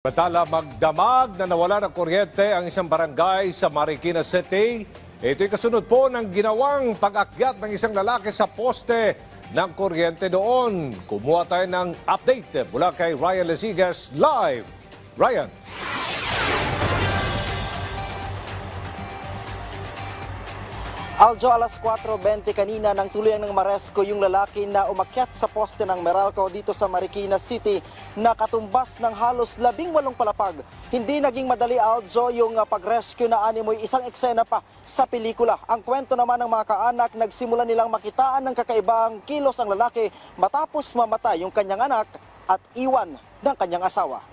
Batala magdamag na nawala ng kuryente ang isang barangay sa Marikina City. Ito'y kasunod po ng ginawang pag-akyat ng isang lalaki sa poste ng kuryente doon. Kumuha tayo ng update mula kay Ryan Lesigas live. Ryan. Aljo, alas 4:20 kanina nang tuluyang ng maresko yung lalaki na umakyat sa poste ng Meralco dito sa Marikina City na katumbas ng halos 18 palapag. Hindi naging madali, Aljo, yung pag-rescue na animoy isang eksena pa sa pelikula. Ang kwento naman ng mga kaanak, nagsimula nilang makitaan ng kakaibang kilos ang lalaki matapos mamatay yung kanyang anak at iwan ng kanyang asawa.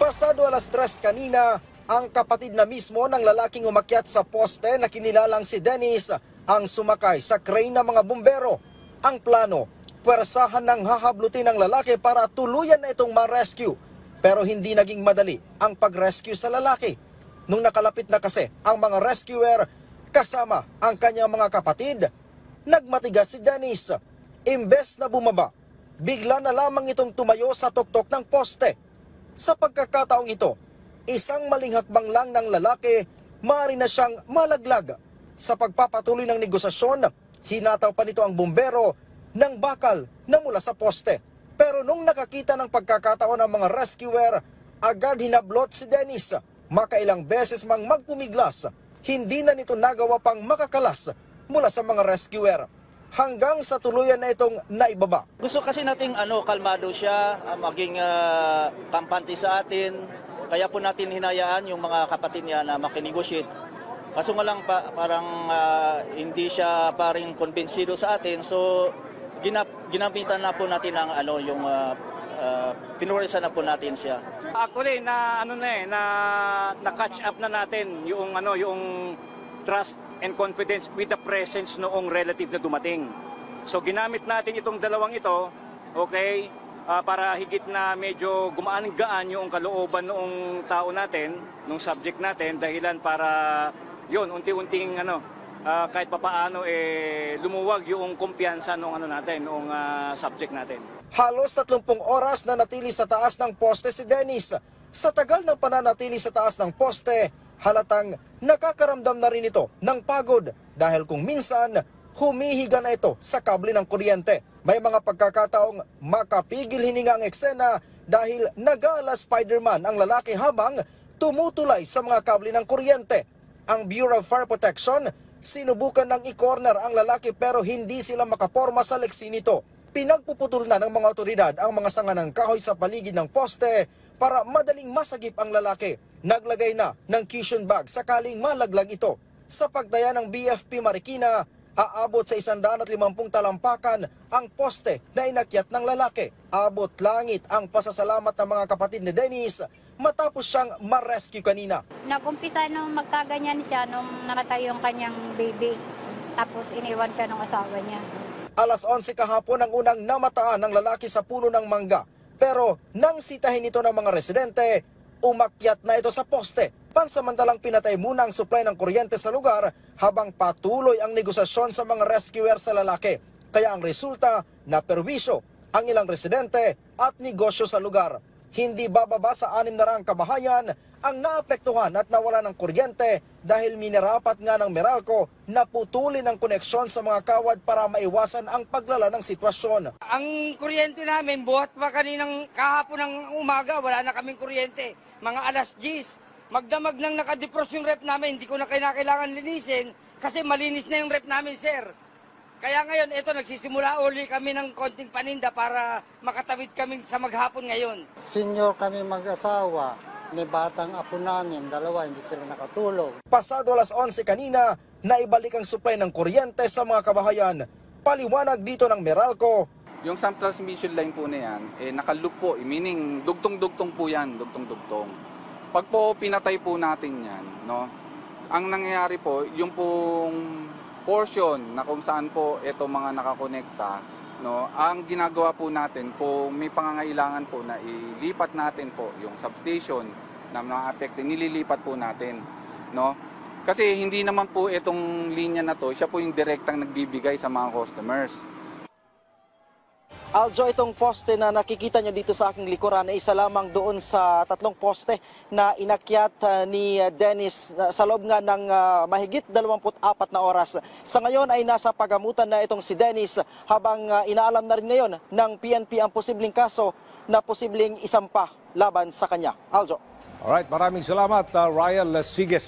Pasado alas 3 kanina, ang kapatid na mismo ng lalaking umakyat sa poste na kinilalang si Dennis ang sumakay sa crane ng mga bumbero. Ang plano, pwersahan ng hahablutin ng lalaki para tuluyan na itong ma-rescue. Pero hindi naging madali ang pag-rescue sa lalaki. Nung nakalapit na kasi ang mga rescuer kasama ang kanyang mga kapatid, nagmatigas si Dennis. Imbes na bumaba, bigla na lamang itong tumayo sa tuktok ng poste. Sa pagkakataong ito, isang maling hakbang lang ng lalaki, maaari na siyang malaglag. Sa pagpapatuloy ng negosasyon, hinataw pa nito ang bumbero ng bakal na mula sa poste. Pero nung nakakita ng pagkakataon ng mga rescuer, agad hinablot si Dennis. Makailang beses mang magpumiglas, hindi na nito nagawa pang makakalas mula sa mga rescuer. Hanggang sa tuluyan na itong naibaba. Gusto kasi nating kalmado siya, maging kampante sa atin. Kaya po natin hinayaan yung mga kapatid niya na makinegotiate. Kaso nga lang parang hindi siya parang konbensido sa atin. So ginamitan na po natin ang yung pinurisan na po natin siya. Actually na catch up na natin yung trust and confidence with the presence noong relative na dumating. So ginamit natin itong dalawang ito, okay? Para higit na medyo gumaan-gaan yung kalooban noong tao natin, nung subject natin, dahilan para yon unti-unting kahit papaano lumuwag yung kumpiyansa noong noong subject natin. Halos 30 oras na natili sa taas ng poste si Dennis. Sa tagal ng pananatili sa taas ng poste, halatang nakakaramdam na rin ito ng pagod dahil kung minsan humihiga na ito sa kable ng kuryente. May mga pagkakataong makapigil hininga ang eksena dahil nag-aala Spider-Man ang lalaki habang tumutulay sa mga kable ng kuryente. Ang Bureau of Fire Protection sinubukan ng i-corner ang lalaki pero hindi sila makaporma sa leksi nito. Pinagpuputol na ng mga otoridad ang mga sanga ng kahoy sa paligid ng poste para madaling masagip ang lalaki. Naglagay na ng cushion bag sakaling malaglag ito. Sa pagdaya ng BFP Marikina, aabot sa 150 talampakan ang poste na inakyat ng lalaki. Abot langit ang pasasalamat ng mga kapatid ni Dennis matapos siyang ma-rescue kanina. Nag-umpisa nung magkaganyan siya nung nakatayo yung kanyang baby. Tapos iniwan siya ng asawa niya. Alas 11 kahapon ang unang namataan ng lalaki sa puno ng mangga. Pero nang sitahin ito ng mga residente, umakyat na ito sa poste. Pansamantalang pinatay muna ang supply ng kuryente sa lugar habang patuloy ang negosasyon sa mga rescuer sa lalaki. Kaya ang resulta, naperwisyo ang ilang residente at negosyo sa lugar. Hindi bababa sa 600 kabahayan ang naapektuhan at nawala ng kuryente dahil minerapat nga ng Meralco na putulin ang koneksyon sa mga kawad para maiwasan ang paglala ng sitwasyon. Ang kuryente namin, buhat pa kaninang kahapon ng umaga, wala na kaming kuryente. Mga alas 10. Magdamag nang nakadepros yung rep namin, hindi ko na kailangan linisin kasi malinis na yung rep namin, sir. Kaya ngayon, ito, nagsisimula uli kami ng konting paninda para makatawid kami sa maghapon ngayon. Senior kami mag-asawa, may batang apo namin, dalawa, hindi sila nakatulog. Pasado alas 11 kanina, naibalik ang supply ng kuryente sa mga kabahayan. Paliwanag dito ng Meralco. Yung sump transmission line po na yan, nakaloop po, meaning dugtong-dugtong po yan, dugtong-dugtong. Pag po pinatay po natin yan, ang nangyayari po, yung pong portion na kung saan po ito mga nakakonekta, ang ginagawa po natin, kung may pangangailangan po na ilipat natin po yung substation na mga affected, nililipat po natin. Kasi hindi naman po itong linya na to, siya po yung direktang nagbibigay sa mga customers. Aljo, itong poste na nakikita nyo dito sa aking likuran ay isa lamang doon sa 3 poste na inakyat ni Dennis sa loob nga ng mahigit 24 na oras. Sa ngayon ay nasa pagamutan na itong si Dennis habang inaalam na rin ngayon ng PNP ang posibleng kaso na posibleng isampa laban sa kanya. Aljo. Alright, maraming salamat, Ryan Siges.